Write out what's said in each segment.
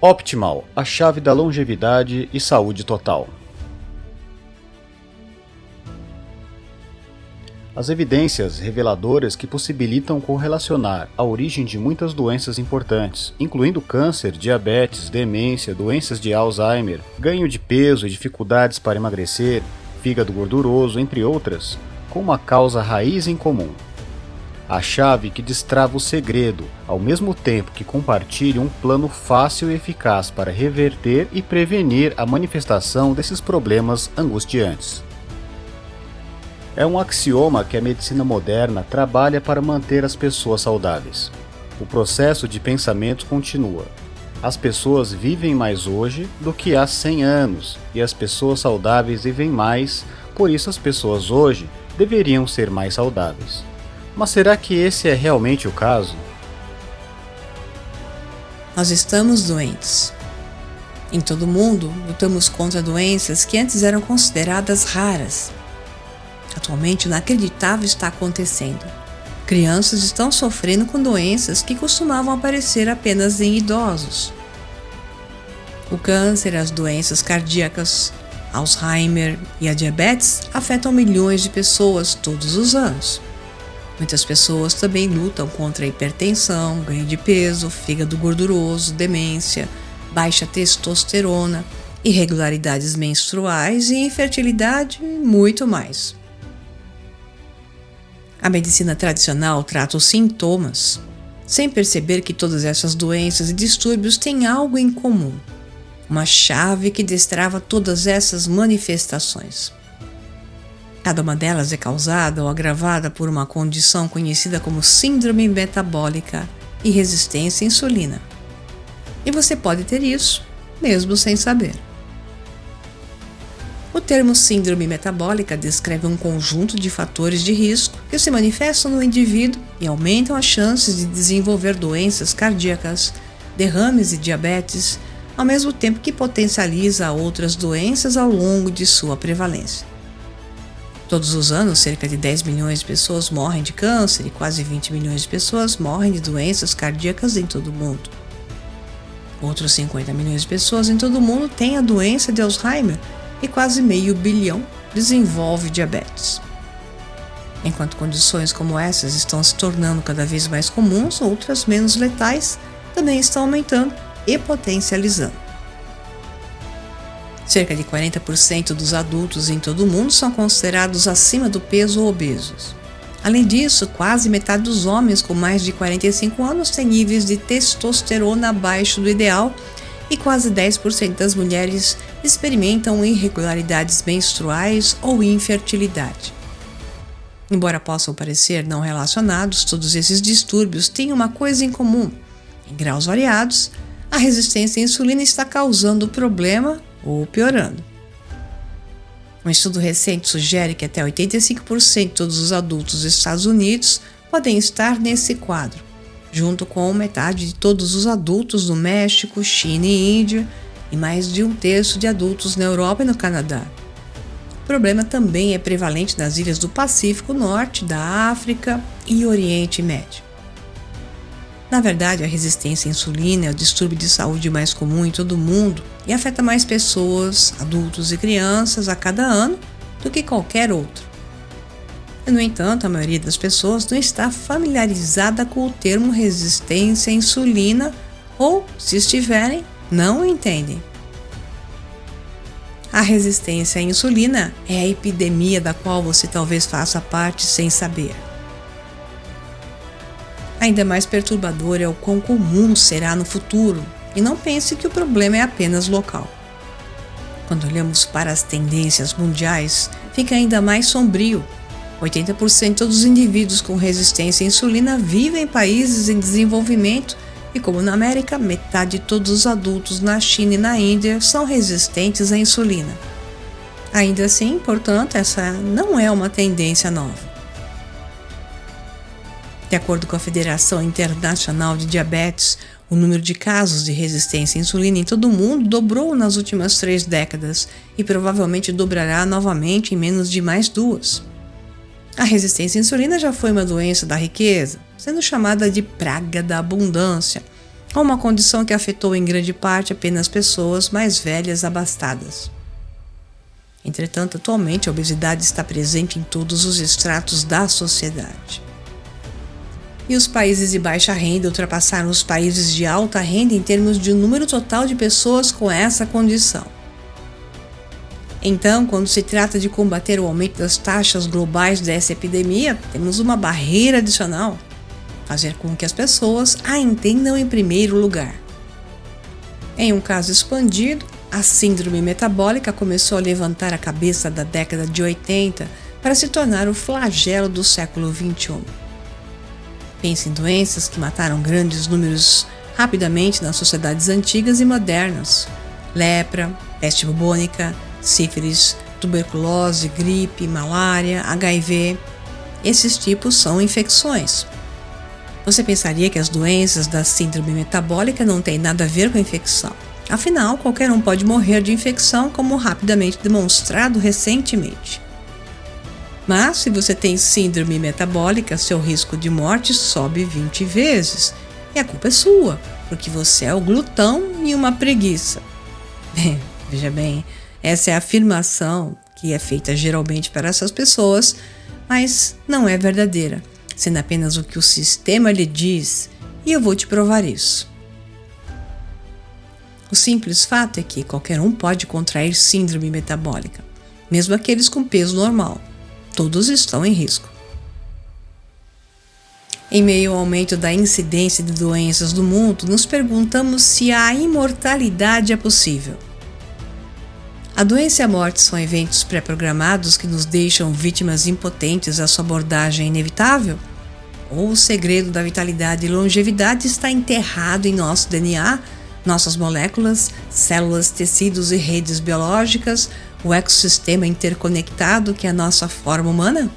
Optimal, a chave da longevidade e saúde total. As evidências reveladoras que possibilitam correlacionar a origem de muitas doenças importantes, incluindo câncer, diabetes, demência, doenças de Alzheimer, ganho de peso e dificuldades para emagrecer, fígado gorduroso, entre outras, com uma causa raiz em comum. A chave que destrava o segredo, ao mesmo tempo que compartilha um plano fácil e eficaz para reverter e prevenir a manifestação desses problemas angustiantes. É um axioma que a medicina moderna trabalha para manter as pessoas saudáveis. O processo de pensamento continua. As pessoas vivem mais hoje do que há 100 anos, e as pessoas saudáveis vivem mais, por isso as pessoas hoje deveriam ser mais saudáveis. Mas será que esse é realmente o caso? Nós estamos doentes. Em todo o mundo, lutamos contra doenças que antes eram consideradas raras. Atualmente, o inacreditável está acontecendo. Crianças estão sofrendo com doenças que costumavam aparecer apenas em idosos. O câncer, as doenças cardíacas, Alzheimer e a diabetes afetam milhões de pessoas todos os anos. Muitas pessoas também lutam contra a hipertensão, ganho de peso, fígado gorduroso, demência, baixa testosterona, irregularidades menstruais e infertilidade e muito mais. A medicina tradicional trata os sintomas, sem perceber que todas essas doenças e distúrbios têm algo em comum, uma chave que destrava todas essas manifestações. Cada uma delas é causada ou agravada por uma condição conhecida como síndrome metabólica e resistência à insulina. E você pode ter isso, mesmo sem saber. O termo síndrome metabólica descreve um conjunto de fatores de risco que se manifestam no indivíduo e aumentam as chances de desenvolver doenças cardíacas, derrames e diabetes, ao mesmo tempo que potencializa outras doenças ao longo de sua prevalência. Todos os anos, cerca de 10 milhões de pessoas morrem de câncer e quase 20 milhões de pessoas morrem de doenças cardíacas em todo o mundo. Outros 50 milhões de pessoas em todo o mundo têm a doença de Alzheimer e quase meio bilhão desenvolve diabetes. Enquanto condições como essas estão se tornando cada vez mais comuns, outras menos letais também estão aumentando e potencializando. Cerca de 40% dos adultos em todo o mundo são considerados acima do peso ou obesos. Além disso, quase metade dos homens com mais de 45 anos têm níveis de testosterona abaixo do ideal e quase 10% das mulheres experimentam irregularidades menstruais ou infertilidade. Embora possam parecer não relacionados, todos esses distúrbios têm uma coisa em comum. Em graus variados, a resistência à insulina está causando problema ou piorando. Um estudo recente sugere que até 85% de todos os adultos dos Estados Unidos podem estar nesse quadro, junto com metade de todos os adultos no México, China e Índia, e mais de 1/3 de adultos na Europa e no Canadá. O problema também é prevalente nas ilhas do Pacífico Norte, da África e Oriente Médio. Na verdade, a resistência à insulina é o distúrbio de saúde mais comum em todo o mundo e afeta mais pessoas, adultos e crianças a cada ano do que qualquer outro. No entanto, a maioria das pessoas não está familiarizada com o termo resistência à insulina ou, se estiverem, não o entendem. A resistência à insulina é a epidemia da qual você talvez faça parte sem saber. Ainda mais perturbador é o quão comum será no futuro, e não pense que o problema é apenas local. Quando olhamos para as tendências mundiais, fica ainda mais sombrio. 80% dos indivíduos com resistência à insulina vivem em países em desenvolvimento e, como na América, metade de todos os adultos na China e na Índia são resistentes à insulina. Ainda assim, portanto, essa não é uma tendência nova. De acordo com a Federação Internacional de Diabetes, o número de casos de resistência à insulina em todo o mundo dobrou nas últimas 3 décadas e provavelmente dobrará novamente em menos de mais 2. A resistência à insulina já foi uma doença da riqueza, sendo chamada de praga da abundância, ou uma condição que afetou em grande parte apenas pessoas mais velhas abastadas. Entretanto, atualmente a obesidade está presente em todos os estratos da sociedade. E os países de baixa renda ultrapassaram os países de alta renda em termos de número total de pessoas com essa condição. Então, quando se trata de combater o aumento das taxas globais dessa epidemia, temos uma barreira adicional: fazer com que as pessoas a entendam em primeiro lugar. Em um caso expandido, a síndrome metabólica começou a levantar a cabeça da década de 80 para se tornar o flagelo do século XXI. Pense em doenças que mataram grandes números rapidamente nas sociedades antigas e modernas: lepra, peste bubônica, sífilis, tuberculose, gripe, malária, HIV. Esses tipos são infecções. Você pensaria que as doenças da síndrome metabólica não têm nada a ver com a infecção. Afinal, qualquer um pode morrer de infecção, como rapidamente demonstrado recentemente. Mas, se você tem síndrome metabólica, seu risco de morte sobe 20 vezes. E a culpa é sua, porque você é o glutão e uma preguiça. Veja bem, essa é a afirmação que é feita geralmente para essas pessoas, mas não é verdadeira, sendo apenas o que o sistema lhe diz, e eu vou te provar isso. O simples fato é que qualquer um pode contrair síndrome metabólica, mesmo aqueles com peso normal. Todos estão em risco. Em meio ao aumento da incidência de doenças no mundo, nos perguntamos se a imortalidade é possível. A doença e a morte são eventos pré-programados que nos deixam vítimas impotentes à sua abordagem inevitável? Ou o segredo da vitalidade e longevidade está enterrado em nosso DNA, nossas moléculas, células, tecidos e redes biológicas, o ecossistema interconectado que é a nossa forma humana?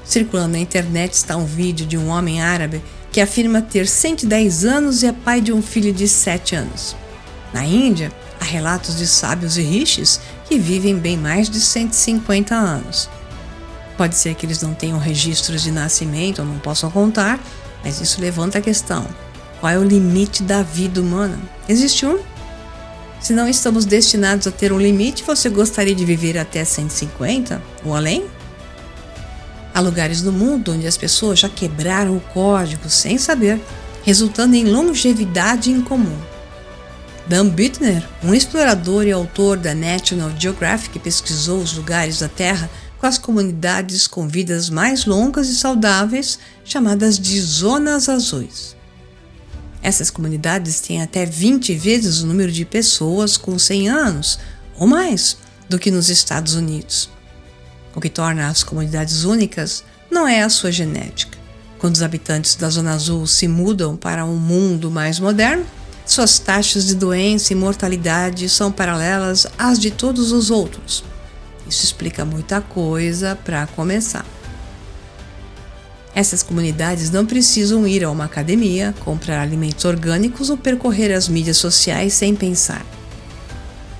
Circulando na internet está um vídeo de um homem árabe que afirma ter 110 anos e é pai de um filho de 7 anos. Na Índia, há relatos de sábios e rishis que vivem bem mais de 150 anos. Pode ser que eles não tenham registros de nascimento ou não possam contar, mas isso levanta a questão: qual é o limite da vida humana? Existe um? Se não estamos destinados a ter um limite, você gostaria de viver até 150 ou além? Há lugares no mundo onde as pessoas já quebraram o código sem saber, resultando em longevidade incomum. Dan Bittner, um explorador e autor da National Geographic, pesquisou os lugares da Terra com as comunidades com vidas mais longas e saudáveis, chamadas de zonas azuis. Essas comunidades têm até 20 vezes o número de pessoas com 100 anos ou mais do que nos Estados Unidos. O que torna as comunidades únicas não é a sua genética. Quando os habitantes da Zona Azul se mudam para um mundo mais moderno, suas taxas de doença e mortalidade são paralelas às de todos os outros. Isso explica muita coisa para começar. Essas comunidades não precisam ir a uma academia, comprar alimentos orgânicos ou percorrer as mídias sociais sem pensar.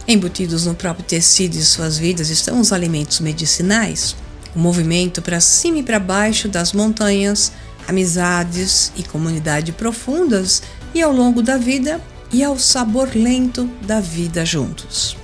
Embutidos no próprio tecido de suas vidas estão os alimentos medicinais, o movimento para cima e para baixo das montanhas, amizades e comunidade profundas e ao longo da vida e ao sabor lento da vida juntos.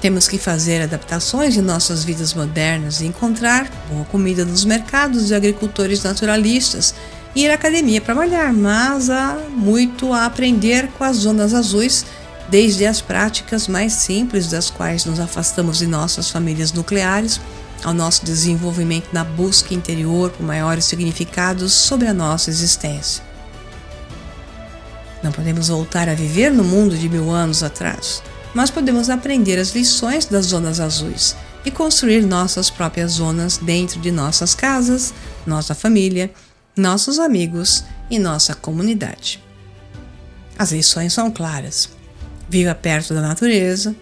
Temos que fazer adaptações em nossas vidas modernas e encontrar boa comida nos mercados de agricultores naturalistas e ir à academia para malhar, mas há muito a aprender com as zonas azuis, desde as práticas mais simples das quais nos afastamos de nossas famílias nucleares, ao nosso desenvolvimento na busca interior por maiores significados sobre a nossa existência. Não podemos voltar a viver no mundo de 1000 anos atrás, mas podemos aprender as lições das zonas azuis e construir nossas próprias zonas dentro de nossas casas, nossa família, nossos amigos e nossa comunidade. As lições são claras. Viva perto da natureza,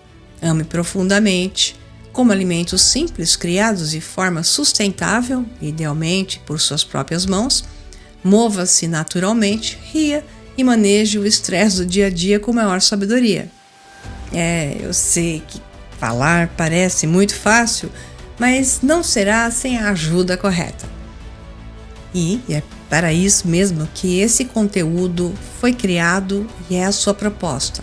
ame profundamente, coma alimentos simples criados de forma sustentável, idealmente por suas próprias mãos, mova-se naturalmente, ria e maneje o estresse do dia a dia com maior sabedoria. Eu sei que falar parece muito fácil, mas não será sem a ajuda correta. E é para isso mesmo que esse conteúdo foi criado e é a sua proposta.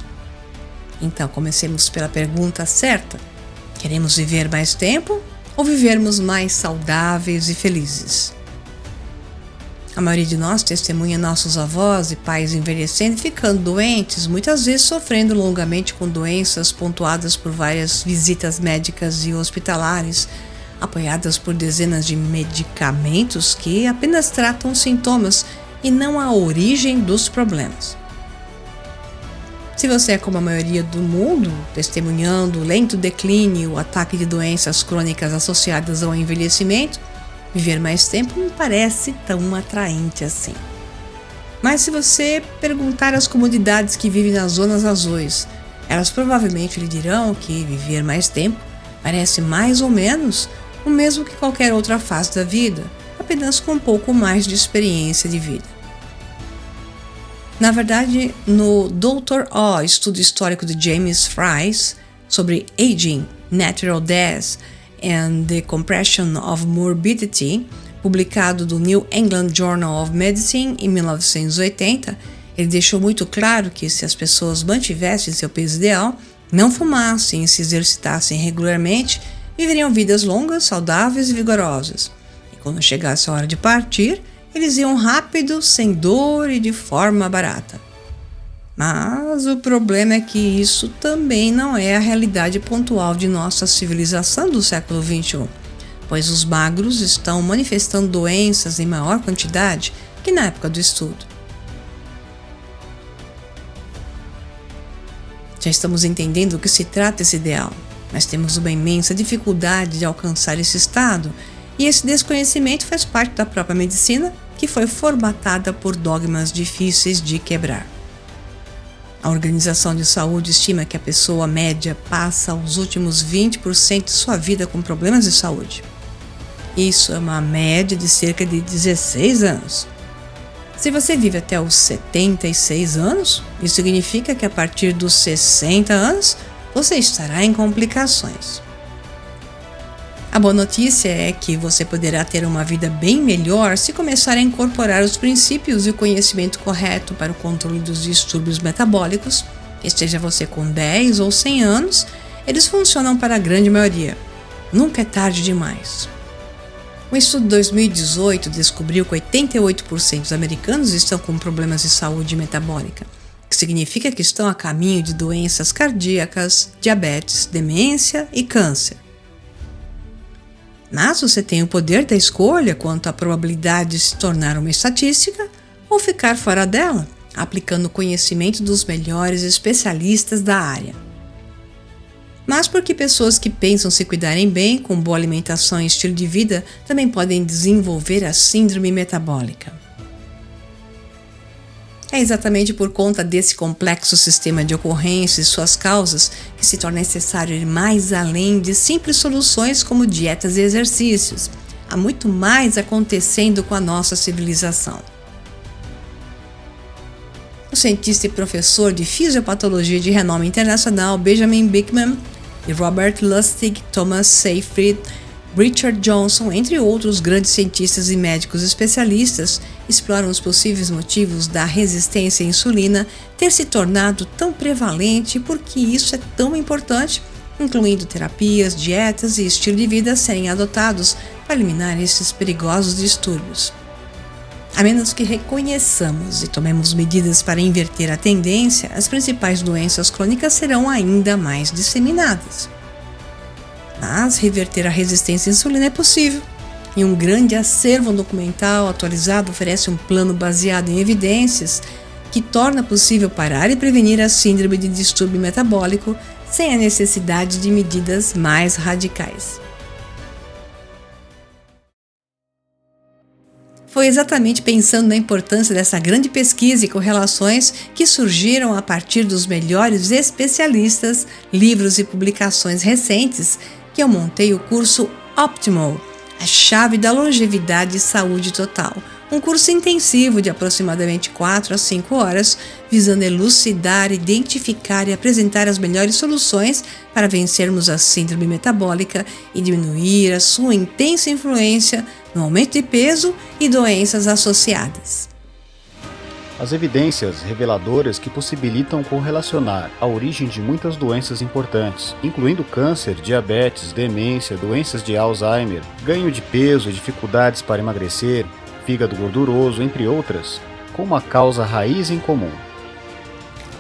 Então, comecemos pela pergunta certa: queremos viver mais tempo ou vivermos mais saudáveis e felizes? A maioria de nós testemunha nossos avós e pais envelhecendo e ficando doentes, muitas vezes sofrendo longamente com doenças pontuadas por várias visitas médicas e hospitalares, apoiadas por dezenas de medicamentos que apenas tratam os sintomas e não a origem dos problemas. Se você é como a maioria do mundo, testemunhando o lento declínio, o ataque de doenças crônicas associadas ao envelhecimento, viver mais tempo não parece tão atraente assim. Mas se você perguntar às comunidades que vivem nas zonas azuis, elas provavelmente lhe dirão que viver mais tempo parece mais ou menos o mesmo que qualquer outra fase da vida, apenas com um pouco mais de experiência de vida. Na verdade, no Dr. O, estudo histórico de James Fries sobre Aging, Natural Death and the Compression of Morbidity, publicado do New England Journal of Medicine em 1980, ele deixou muito claro que se as pessoas mantivessem seu peso ideal, não fumassem e se exercitassem regularmente, viveriam vidas longas, saudáveis e vigorosas. E quando chegasse a hora de partir, eles iam rápido, sem dor e de forma barata. Mas o problema é que isso também não é a realidade pontual de nossa civilização do século XXI, pois os magros estão manifestando doenças em maior quantidade que na época do estudo. Já estamos entendendo o que se trata esse ideal, mas temos uma imensa dificuldade de alcançar esse estado, e esse desconhecimento faz parte da própria medicina, que foi formatada por dogmas difíceis de quebrar. A Organização de Saúde estima que a pessoa média passa os últimos 20% de sua vida com problemas de saúde. Isso é uma média de cerca de 16 anos. Se você vive até os 76 anos, isso significa que a partir dos 60 anos, você estará em complicações. A boa notícia é que você poderá ter uma vida bem melhor se começar a incorporar os princípios e o conhecimento correto para o controle dos distúrbios metabólicos. Esteja você com 10 ou 100 anos, eles funcionam para a grande maioria. Nunca é tarde demais. Um estudo de 2018 descobriu que 88% dos americanos estão com problemas de saúde metabólica, o que significa que estão a caminho de doenças cardíacas, diabetes, demência e câncer. Mas você tem o poder da escolha quanto à probabilidade de se tornar uma estatística ou ficar fora dela, aplicando o conhecimento dos melhores especialistas da área. Mas porque pessoas que pensam se cuidarem bem, com boa alimentação e estilo de vida, também podem desenvolver a síndrome metabólica. É exatamente por conta desse complexo sistema de ocorrências e suas causas que se torna necessário ir mais além de simples soluções como dietas e exercícios. Há muito mais acontecendo com a nossa civilização. O cientista e professor de fisiopatologia de renome internacional Benjamin Beckman e Robert Lustig, Thomas Seyfried, Richard Johnson, entre outros grandes cientistas e médicos especialistas, exploram os possíveis motivos da resistência à insulina ter se tornado tão prevalente e por que isso é tão importante, incluindo terapias, dietas e estilo de vida serem adotados para eliminar esses perigosos distúrbios. A menos que reconheçamos e tomemos medidas para inverter a tendência, as principais doenças crônicas serão ainda mais disseminadas. Mas reverter a resistência à insulina é possível, e um grande acervo documental atualizado oferece um plano baseado em evidências que torna possível parar e prevenir a síndrome de distúrbio metabólico sem a necessidade de medidas mais radicais. Foi exatamente pensando na importância dessa grande pesquisa e correlações que surgiram a partir dos melhores especialistas, livros e publicações recentes que eu montei o curso Optimal, a chave da longevidade e saúde total, Um curso intensivo de aproximadamente 4 a 5 horas, visando elucidar, identificar e apresentar as melhores soluções para vencermos a síndrome metabólica e diminuir a sua intensa influência no aumento de peso e doenças associadas. As evidências reveladoras que possibilitam correlacionar a origem de muitas doenças importantes, incluindo câncer, diabetes, demência, doenças de Alzheimer, ganho de peso e dificuldades para emagrecer, fígado gorduroso, entre outras, com uma causa raiz em comum.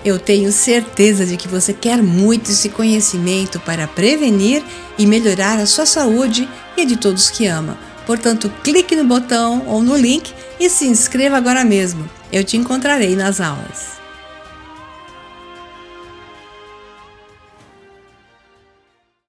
Eu tenho certeza de que você quer muito esse conhecimento para prevenir e melhorar a sua saúde e a de todos que ama. Portanto, clique no botão ou no link e se inscreva agora mesmo. Eu te encontrarei nas aulas.